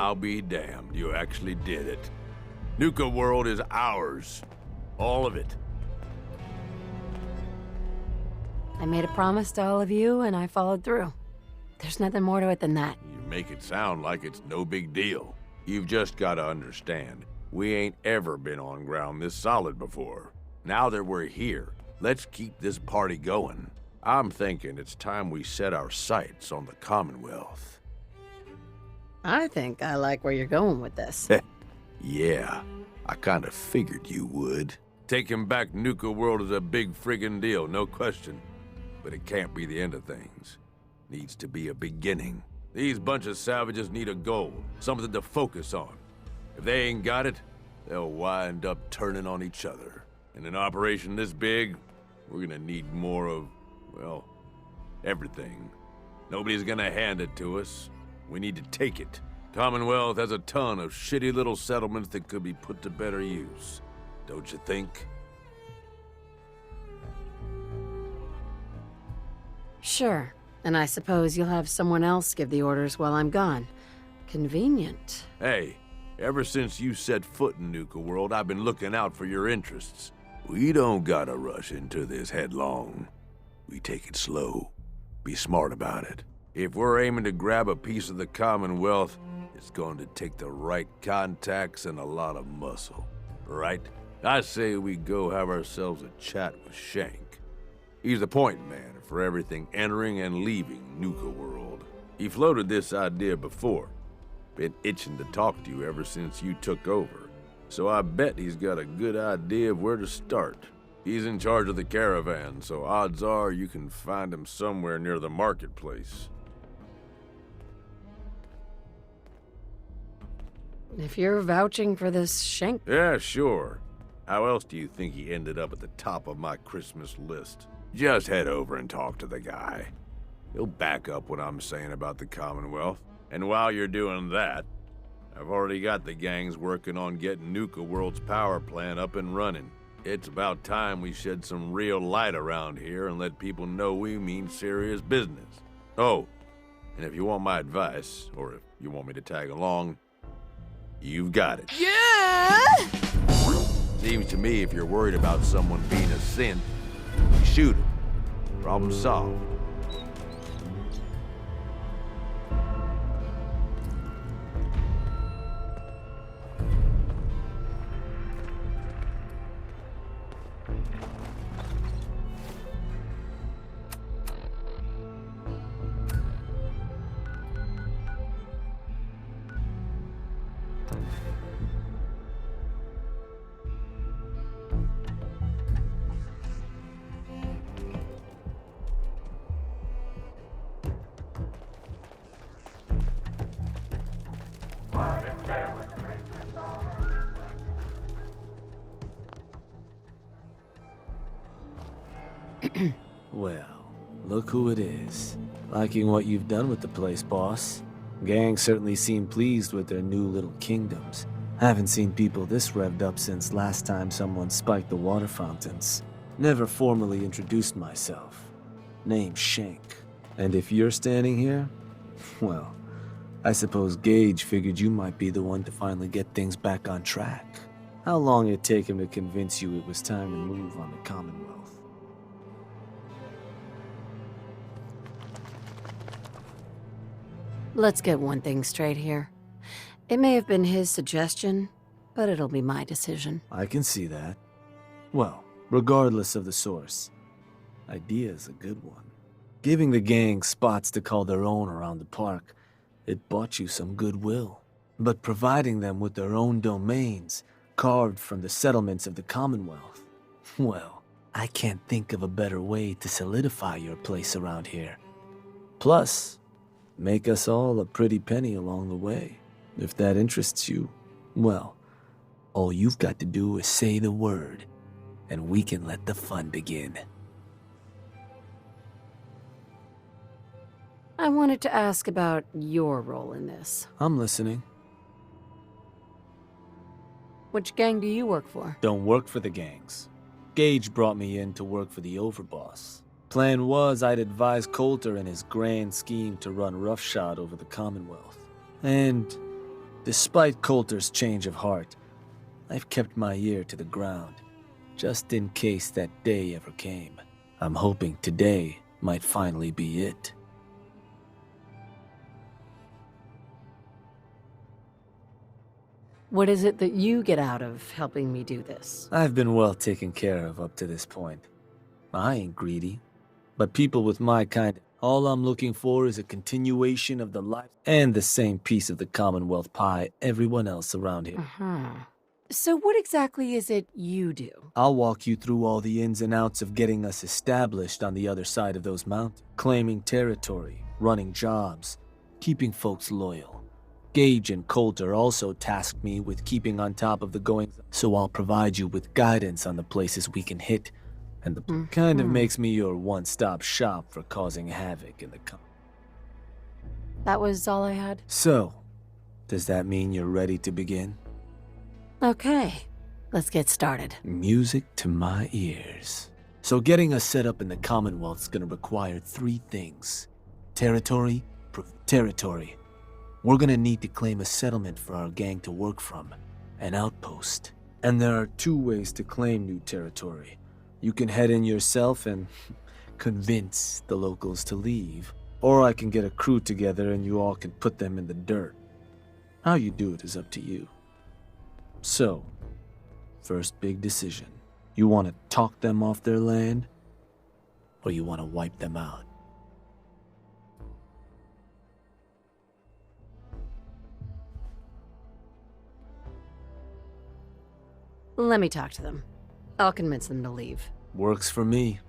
I'll be damned, you actually did it. Nuka World is ours. All of it. I made a promise to all of you, and I followed through. There's nothing more to it than that. You make it sound like it's no big deal. You've just gotta understand, we ain't ever been on ground this solid before. Now that we're here, let's keep this party going. I'm thinking it's time we set our sights on the Commonwealth. I think I like where you're going with this. Yeah, I kinda figured you would. Taking back Nuka World is a big friggin' deal, no question. But it can't be the end of things. Needs to be a beginning. These bunch of savages need a goal, something to focus on. If they ain't got it, they'll wind up turning on each other. In an operation this big, we're gonna need more of, well, everything. Nobody's gonna hand it to us. We need to take it. Commonwealth has a ton of shitty little settlements that could be put to better use. Don't you think? Sure. And I suppose you'll have someone else give the orders while I'm gone. Convenient. Hey, ever since you set foot in Nuka World, I've been looking out for your interests. We don't gotta rush into this headlong. We take it slow. Be smart about it. If we're aiming to grab a piece of the Commonwealth, it's going to take the right contacts and a lot of muscle. Right? I say we go have ourselves a chat with Shank. He's the point man for everything entering and leaving Nuka World. He floated this idea before. Been itching to talk to you ever since you took over. So I bet he's got a good idea of where to start. He's in charge of the caravan, so odds are you can find him somewhere near the marketplace. If you're vouching for this Shank... Yeah, sure. How else do you think he ended up at the top of my Christmas list? Just head over and talk to the guy. He'll back up what I'm saying about the Commonwealth. And while you're doing that, I've already got the gangs working on getting Nuka World's power plant up and running. It's about time we shed some real light around here and let people know we mean serious business. Oh, and if you want my advice, or if you want me to tag along, you've got it. Yeah! Seems to me if you're worried about someone being a synth, you shoot him. Problem solved. Well, look who it is. Liking what you've done with the place, boss. Gang certainly seem pleased with their new little kingdoms. Haven't seen people this revved up since last time someone spiked the water fountains. Never formally introduced myself. Name's Shank. And if you're standing here, well, I suppose Gage figured you might be the one to finally get things back on track. How long it'd take him to convince you it was time to move on the Commonwealth? Let's get one thing straight here. It may have been his suggestion, but it'll be my decision. I can see that. Well, regardless of the source, idea's a good one. Giving the gang spots to call their own around the park, it bought you some goodwill. But providing them with their own domains, carved from the settlements of the Commonwealth, well, I can't think of a better way to solidify your place around here. Plus, make us all a pretty penny along the way. If that interests you, well, all you've got to do is say the word, and we can let the fun begin. I wanted to ask about your role in this. I'm listening. Which gang do you work for? Don't work for the gangs. Gage brought me in to work for the overboss. Plan was I'd advise Coulter in his grand scheme to run roughshod over the Commonwealth. And Despite Coulter's change of heart, I've kept my ear to the ground, just in case that day ever came. I'm hoping today might finally be it. What is it that you get out of helping me do this? I've been well taken care of up to this point. I ain't greedy, but people with my kind, all I'm looking for is a continuation of the life and the same piece of the Commonwealth pie everyone else around here. Uh-huh. So what exactly is it you do? I'll walk you through all the ins and outs of getting us established on the other side of those mountains. Claiming territory, running jobs, keeping folks loyal. Gage and Coulter also tasked me with keeping on top of the goings, so I'll provide you with guidance on the places we can hit, and the kind of makes me your one-stop shop for causing havoc in the That was all I had? So, does that mean you're ready to begin? Okay, let's get started. Music to my ears. So getting us set up in the Commonwealth's gonna require 3 things. Territory, territory. We're gonna need to claim a settlement for our gang to work from, an outpost. And there are 2 ways to claim new territory. You can head in yourself and convince the locals to leave, or I can get a crew together and you all can put them in the dirt. How you do it is up to you. So, first big decision. You want to talk them off their land, or you want to wipe them out? Let me talk to them. I'll convince them to leave. Works for me.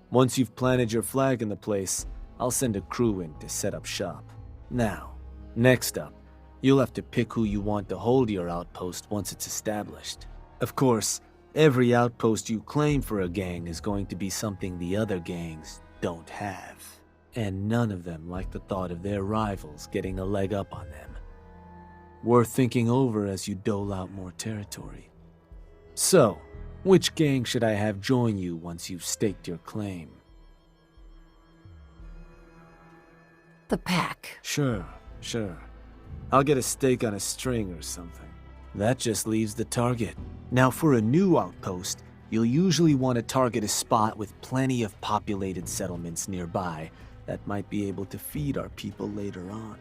Once you've planted your flag in the place, I'll send a crew in to set up shop. Now, next up, you'll have to pick who you want to hold your outpost once it's established. Of course, every outpost you claim for a gang is going to be something the other gangs don't have. And none of them like the thought of their rivals getting a leg up on them. Worth thinking over as you dole out more territory. So, which gang should I have join you once you've staked your claim? The Pack. Sure. I'll get a stake on a string or something. That just leaves the target. Now for a new outpost, you'll usually want to target a spot with plenty of populated settlements nearby that might be able to feed our people later on.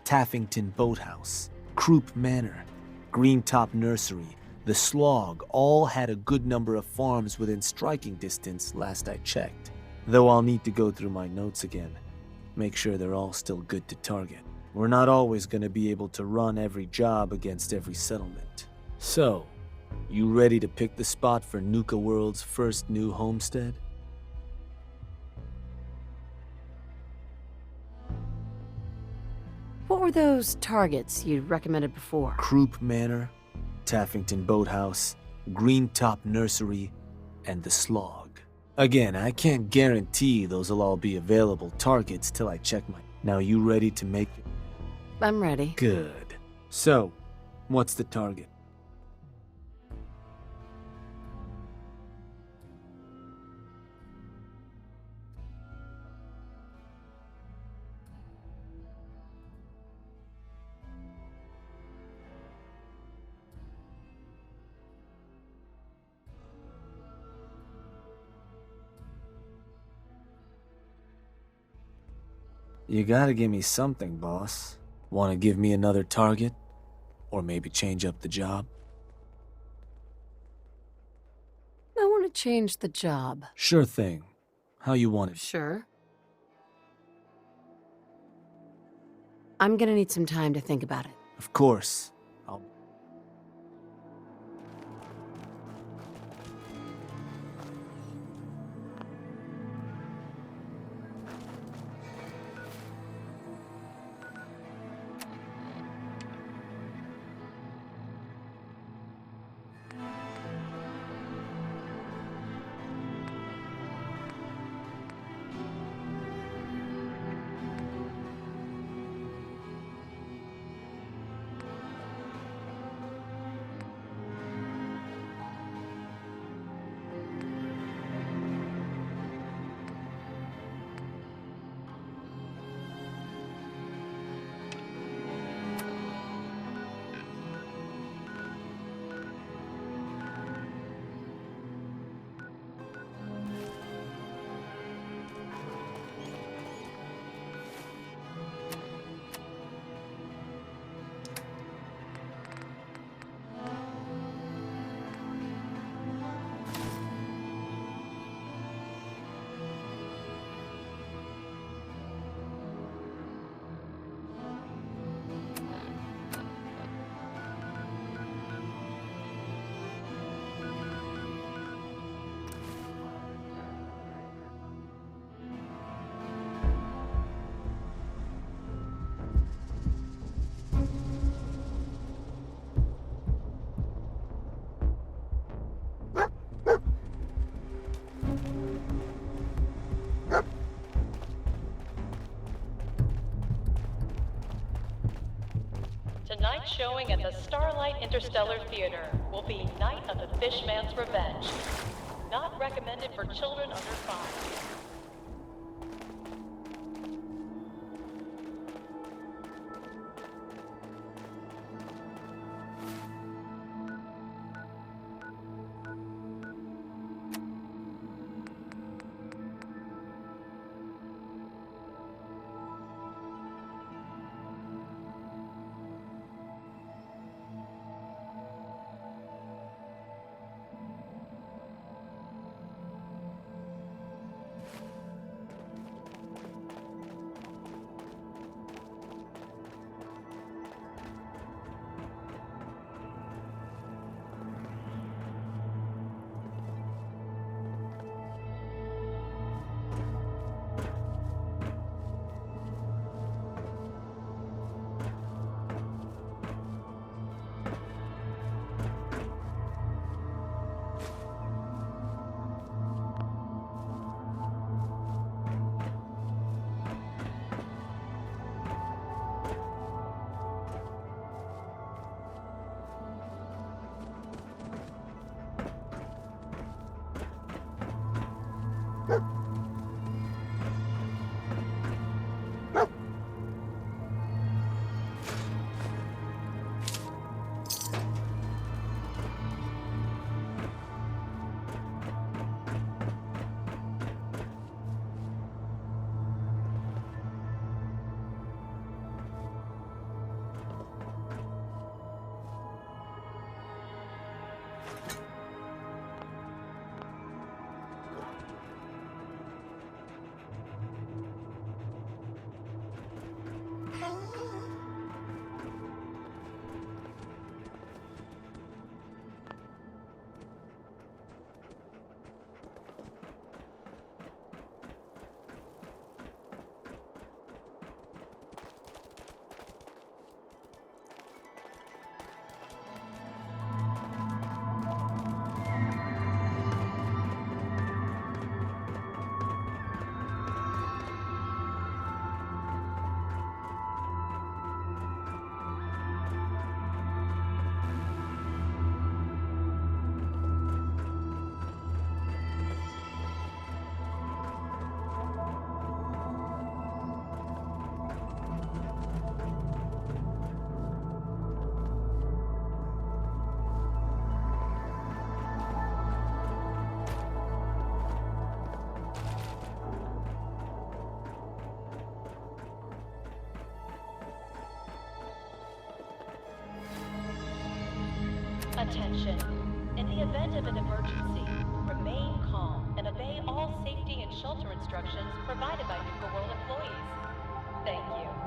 Taffington Boathouse, Croup Manor, Greentop Nursery, the Slog all had a good number of farms within striking distance last I checked. Though I'll need to go through my notes again. Make sure they're all still good to target. We're not always going to be able to run every job against every settlement. So, you ready to pick the spot for Nuka World's first new homestead? What were those targets you recommended before? Croup Manor, Taffington Boathouse, Greentop Nursery, and the Slog. Again, I can't guarantee those will all be available targets till I check my... Now you ready to make... I'm ready. Good. So, what's the target? You gotta give me something, boss. Wanna give me another target? Or maybe change up the job? I want to change the job. Sure thing. How you want it? Sure. I'm gonna need some time to think about it. Of course. tonight's showing at the Starlight Interstellar Theater will be Night of the Fishman's Revenge. Not recommended for children under 5. Attention. In the event of an emergency, remain calm and obey all safety and shelter instructions provided by Nuka World employees. Thank you.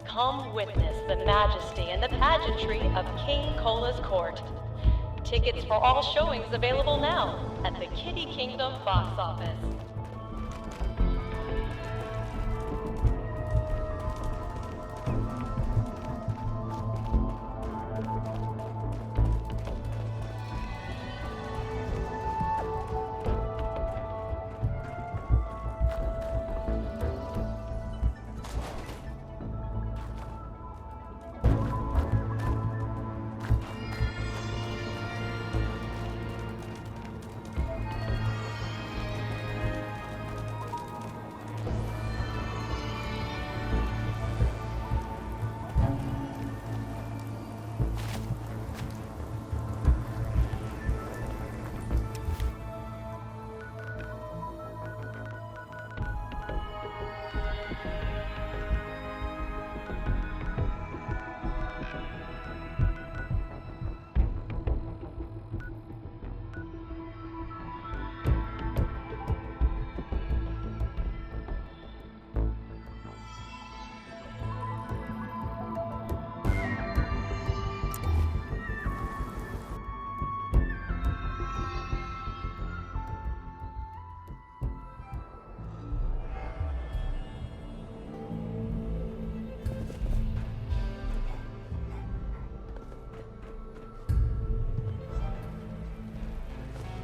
come witness the majesty and the pageantry of King Cola's court. Tickets for all showings available now at the Kitty Kingdom box office.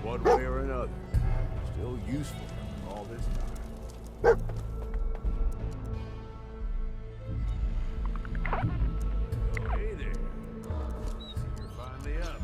One way or another, still useful all this time. Hey there. See, you're finally up.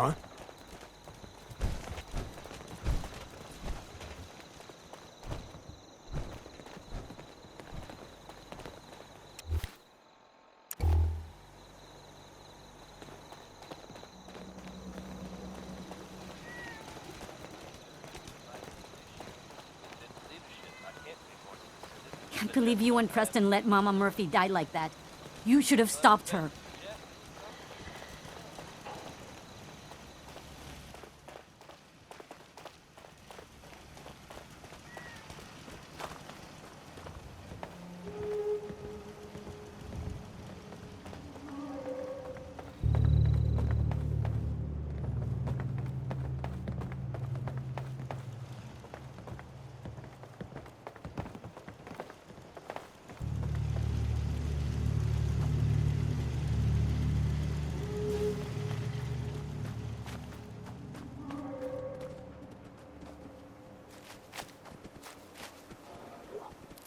Huh? Can't believe you and Preston let Mama Murphy die like that. You should have stopped her.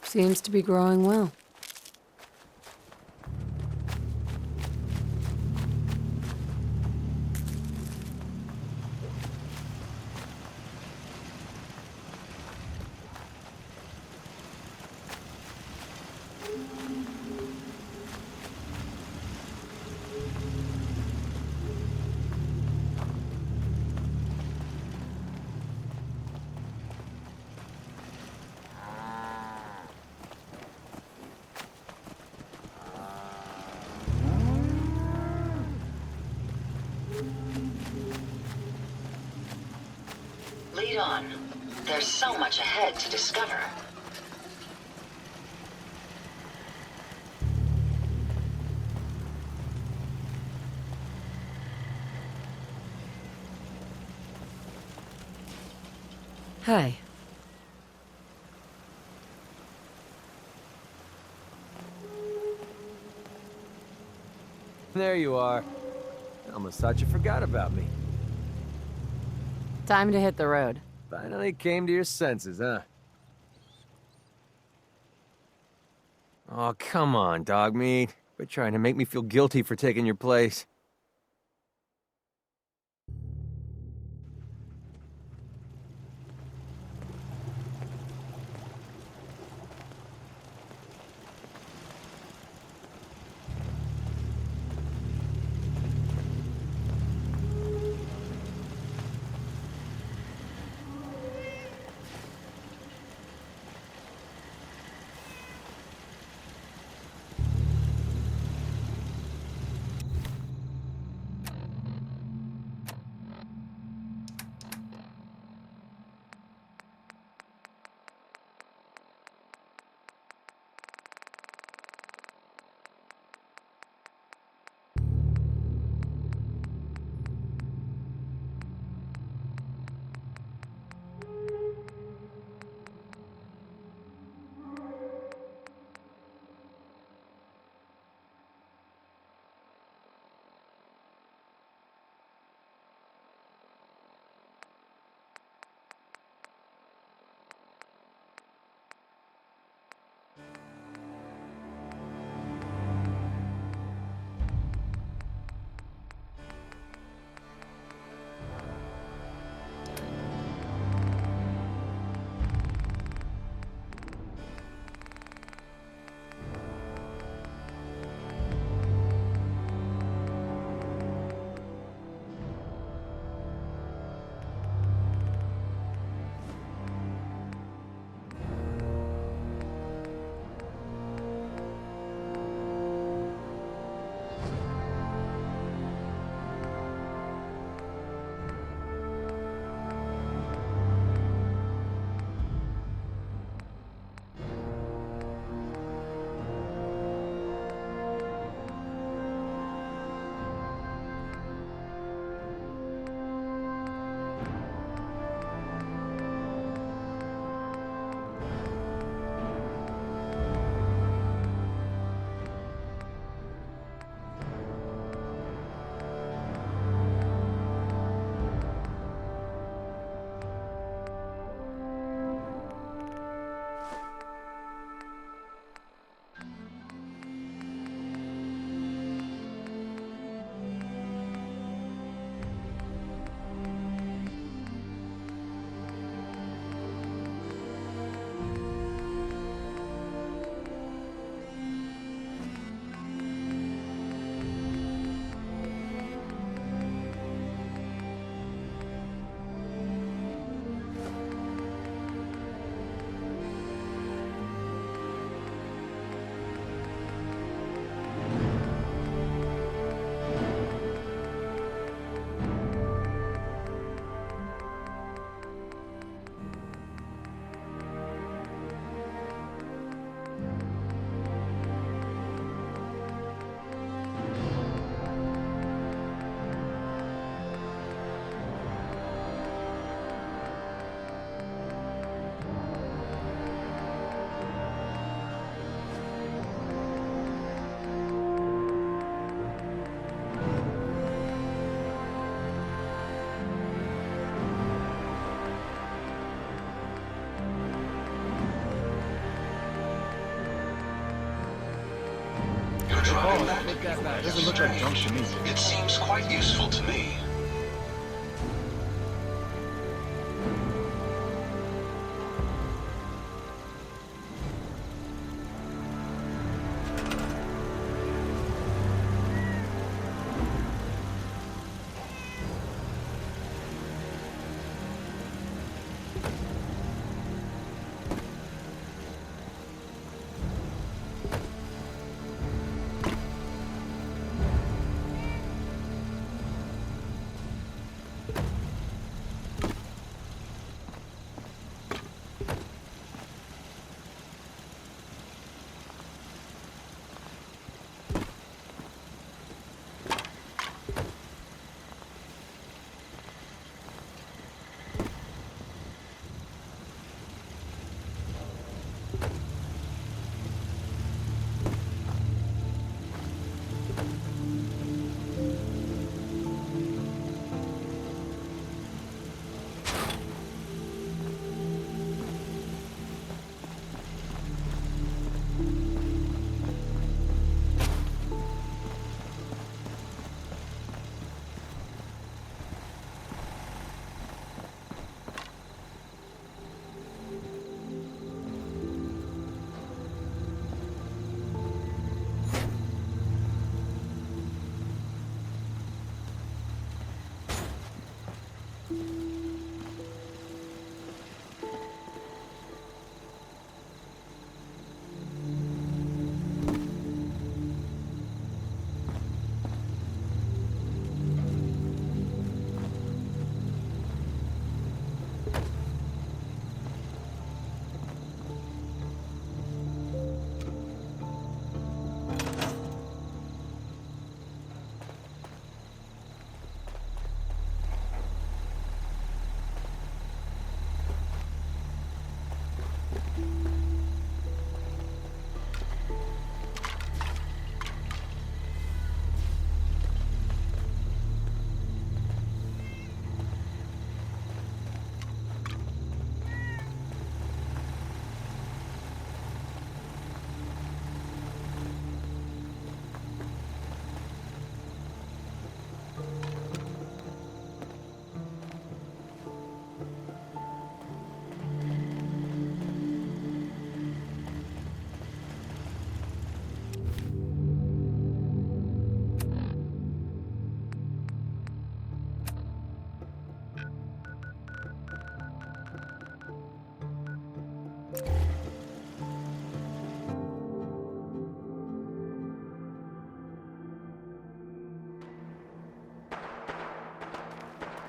Seems to be growing well. Lead on. There's so much ahead to discover. Hi. There you are. I almost thought you forgot about me. Time to hit the road. Finally came to your senses, huh? Oh, come on, dog meat. Quit trying to make me feel guilty for taking your place. driving that? Doesn't look like junk to me. It seems quite useful to me.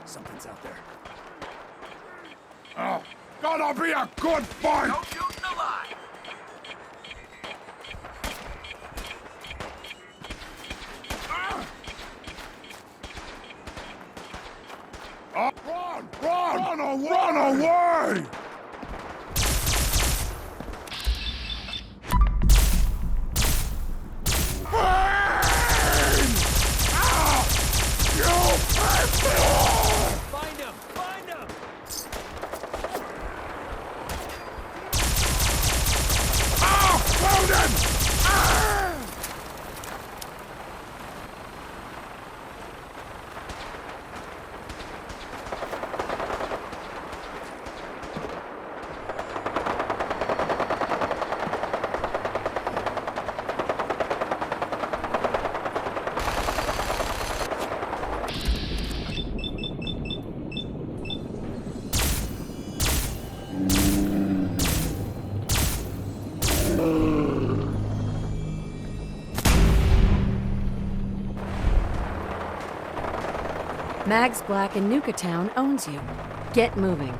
Something's out there. Oh, gonna be a good fight! Don't shoot the line! Run! Run! Run away! Run away! Find him! Find him! Found him! Mags Black in Nuka Town owns you. Get moving.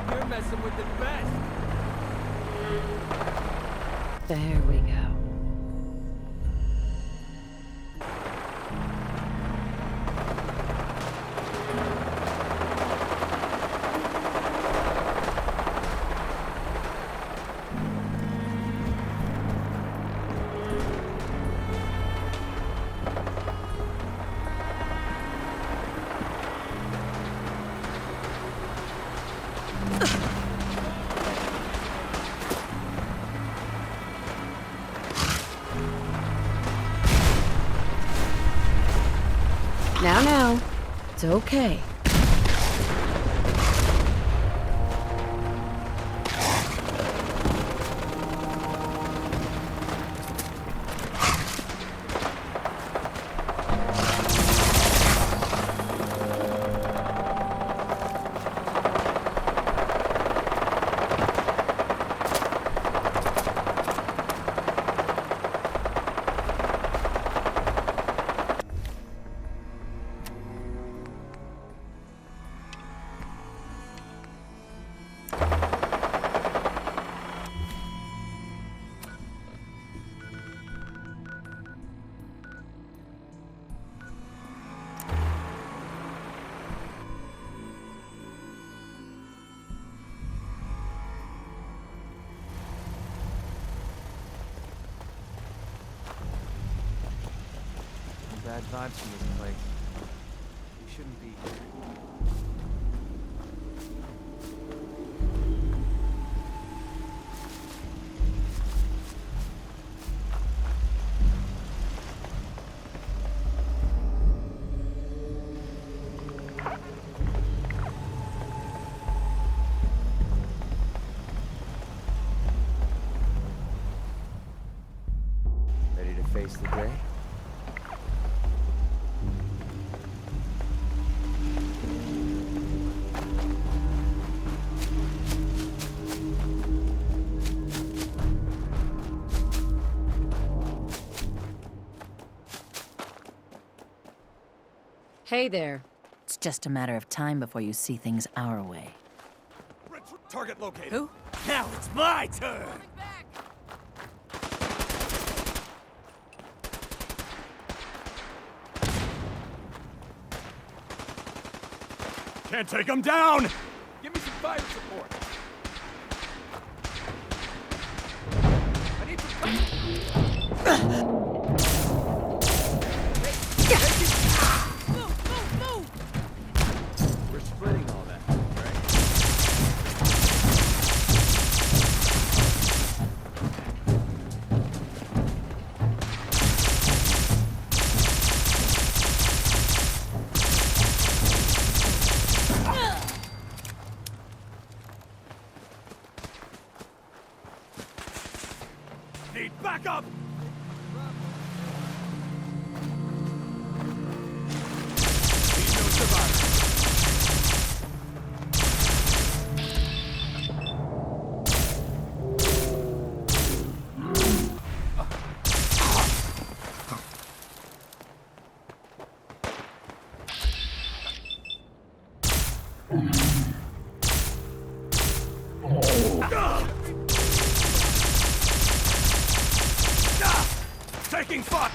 You're messing with the best! There we go. Now. It's okay. Bad vibes from this place. We shouldn't be here. Ready to face the day? Hey there. It's just a matter of time before you see things our way. Target located. Who? Now it's my turn. Can't take him down. Give me some fire support. I need some. We're splitting all that, right? Need backup. Need no survivors. Taking fire!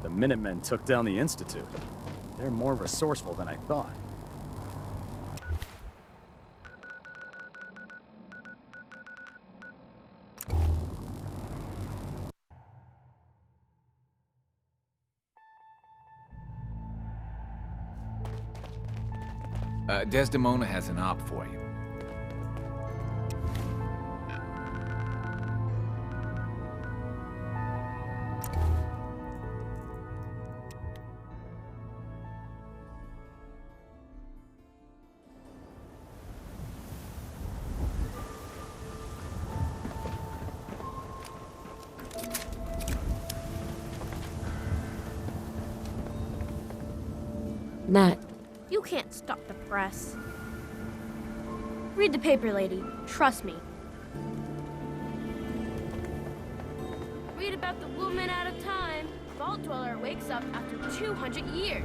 The Minutemen took down the Institute. They're more resourceful than I thought. Desdemona has an op for you. Nat, You can't stop the press. Read the paper, lady. Trust me. Read about the woman out of time. Vault Dweller wakes up after 200 years.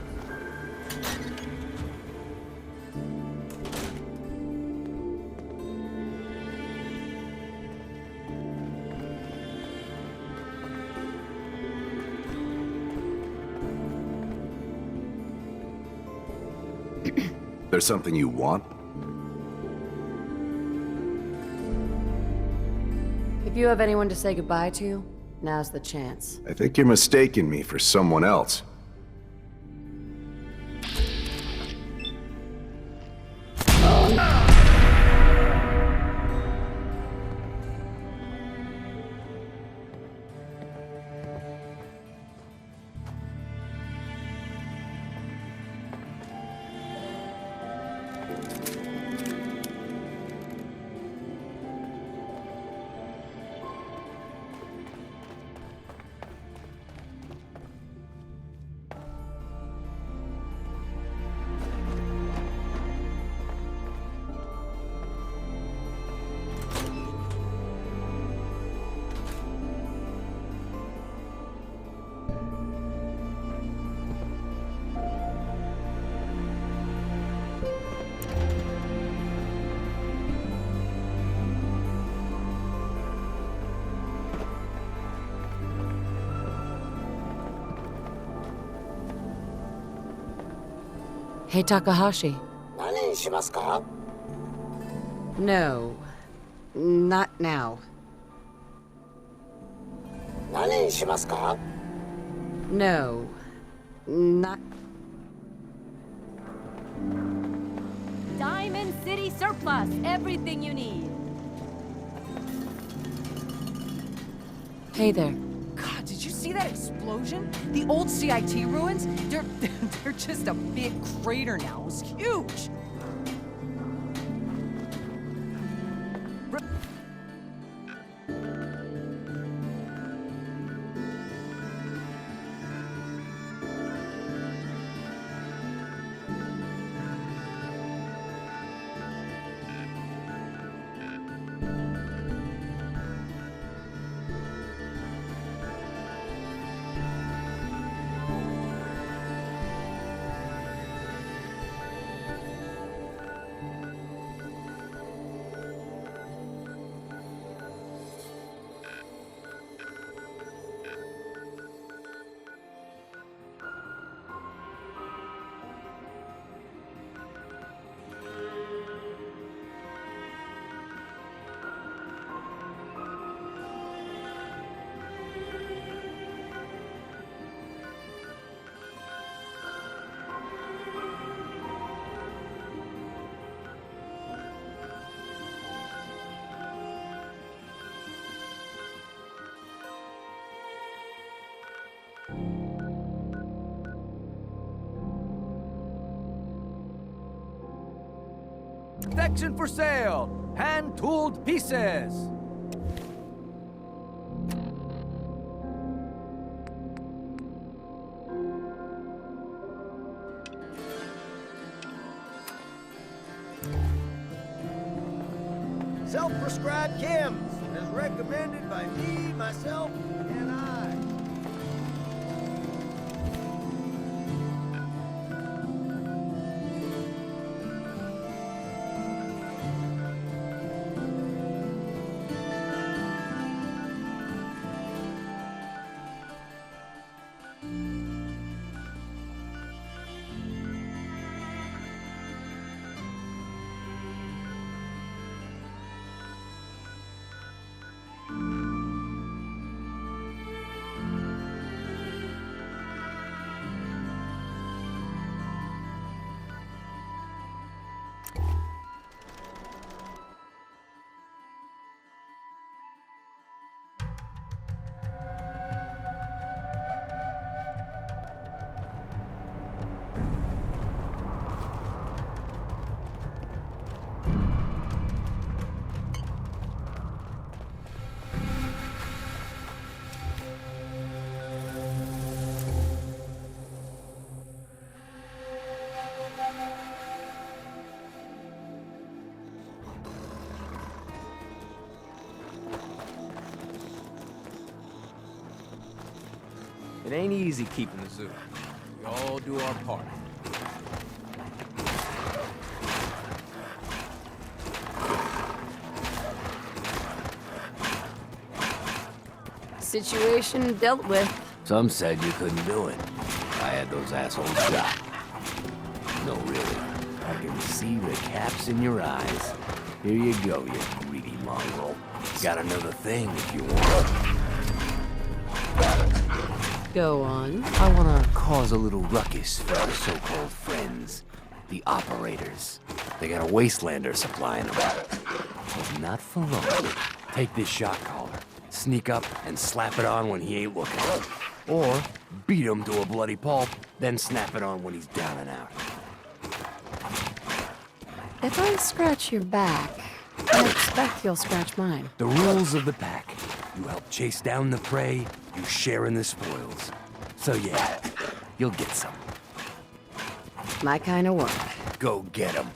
There's something you want? if you have anyone to say goodbye to, now's the chance. I think you're mistaking me for someone else. Hey, Takahashi. No. Not now. No. Not... Diamond City Surplus. Everything you need. Hey there. God, did you see that explosion? The old CIT ruins? They're just a big crater now. It was huge. Section for sale! Hand-tooled pieces! Self-prescribed chems, as recommended by me, myself, and I. It ain't easy keeping the zoo. We all do our part. Situation dealt with. Some said you couldn't do it. I had those assholes shot. No, really. I can see the caps in your eyes. Here you go, you greedy mongrel. Got another thing if you want. Go on. I want to cause a little ruckus for our so-called friends. The operators. They got a wastelander supplying them. But not for long. Take this shot collar. Sneak up and slap it on when he ain't looking. Or beat him to a bloody pulp, then snap it on when he's down and out. If I scratch your back, I expect you'll scratch mine. The rules of the pack. You help chase down the prey, you share in the spoils. So yeah, you'll get some. My kind of work. Go get 'em.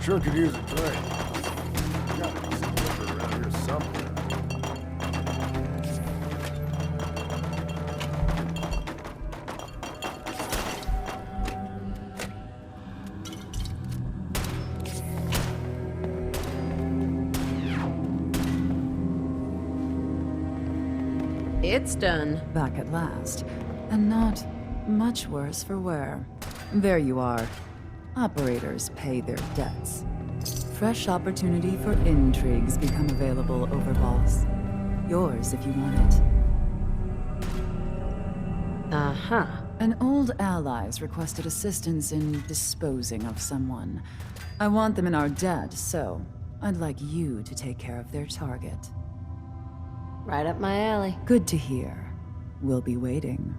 Sure could use a drink. Got a decent liquor around here somewhere. It's done. Back at last. And not much worse for wear. There you are. Operators pay their debts. Fresh opportunity for intrigues become available over boss. Yours if you want it. Uh-huh. An old ally's requested assistance in disposing of someone. I want them in our debt, so I'd like you to take care of their target. Right up my alley. Good to hear. We'll be waiting.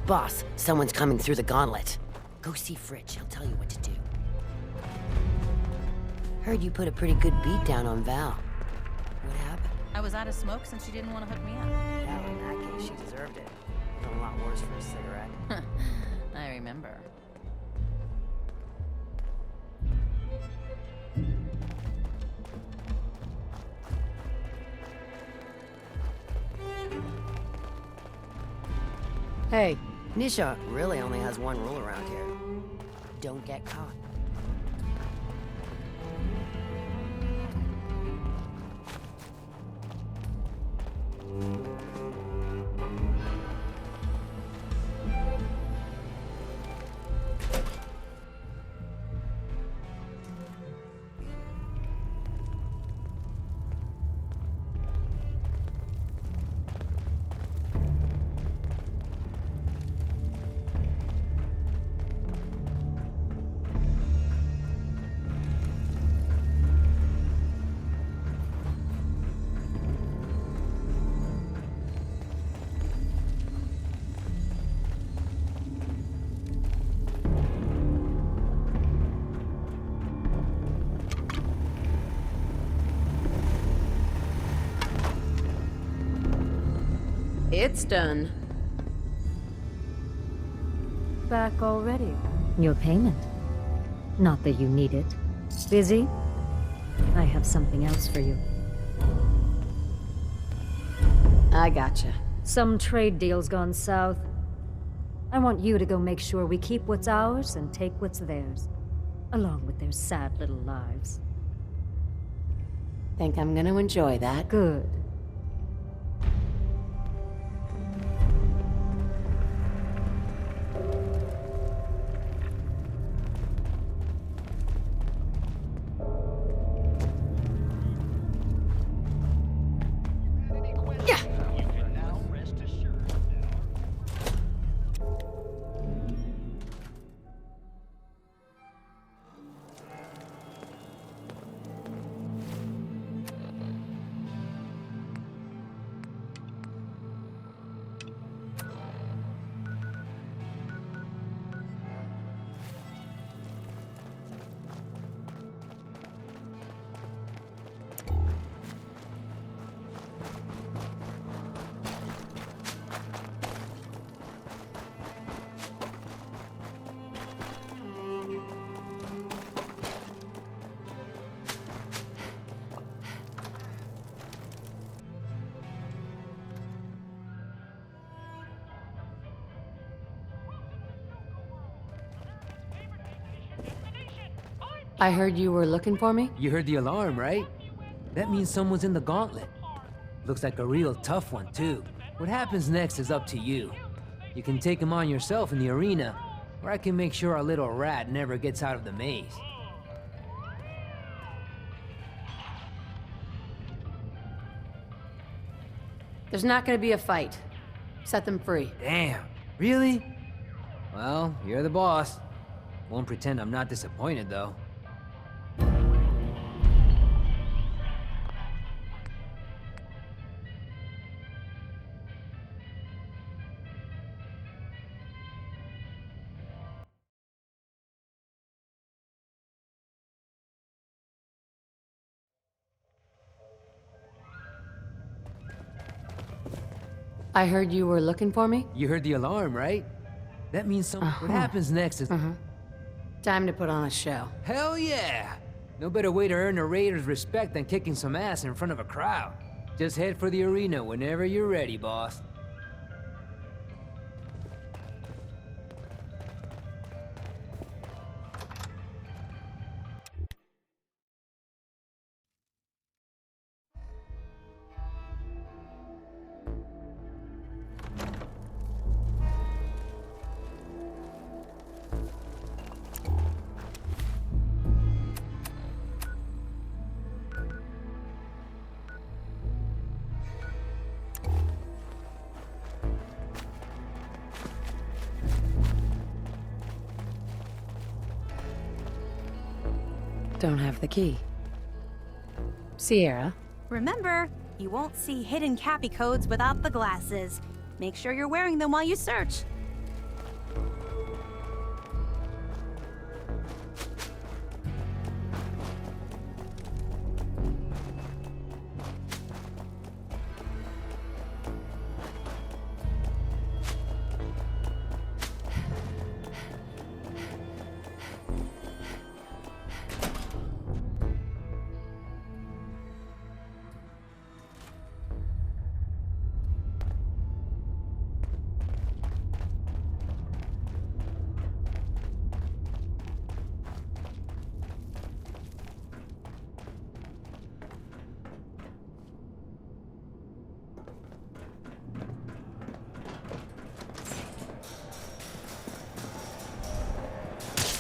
Boss, someone's coming through the gauntlet. Go see Fritch, he'll tell you what to do. Heard you put a pretty good beat down on Val. What happened? I was out of smoke since she didn't want to hook me up. Well, in that case, she deserved it. Done a lot worse for a cigarette. I remember. Hey. Nisha really only has one rule around here. Don't get caught. It's done. Back already. Your payment. Not that you need it. Busy? I have something else for you. I gotcha. Some trade deal's gone south. I want you to go make sure we keep what's ours and take what's theirs. Along with their sad little lives. Think I'm gonna enjoy that? Good. I heard you were looking for me? You heard the alarm, right? That means someone's in the gauntlet. Looks like a real tough one, too. What happens next is up to you. You can take him on yourself in the arena, or I can make sure our little rat never gets out of the maze. There's not gonna be a fight. Set them free. Damn, really? Well, you're the boss. Won't pretend I'm not disappointed, though. I heard you were looking for me? You heard the alarm, right? That means what happens next is... Time to put on a show. Hell yeah! No better way to earn a raider's respect than kicking some ass in front of a crowd. Just head for the arena whenever you're ready, boss. Don't have the key. Sierra? Remember, you won't see hidden Cappy codes without the glasses. Make sure you're wearing them while you search.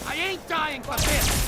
I ain't dying for this!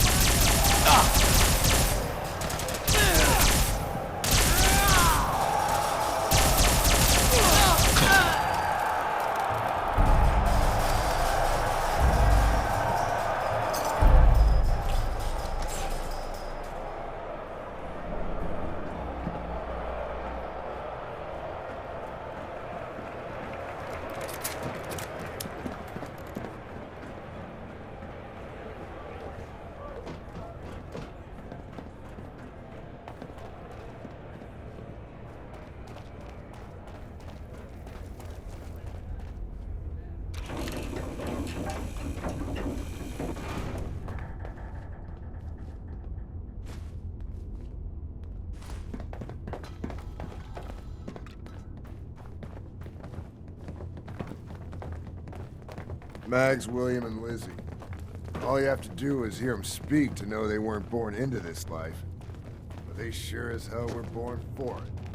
Mags, William, and Lizzie. All you have to do is hear them speak to know they weren't born into this life. But they sure as hell were born for it.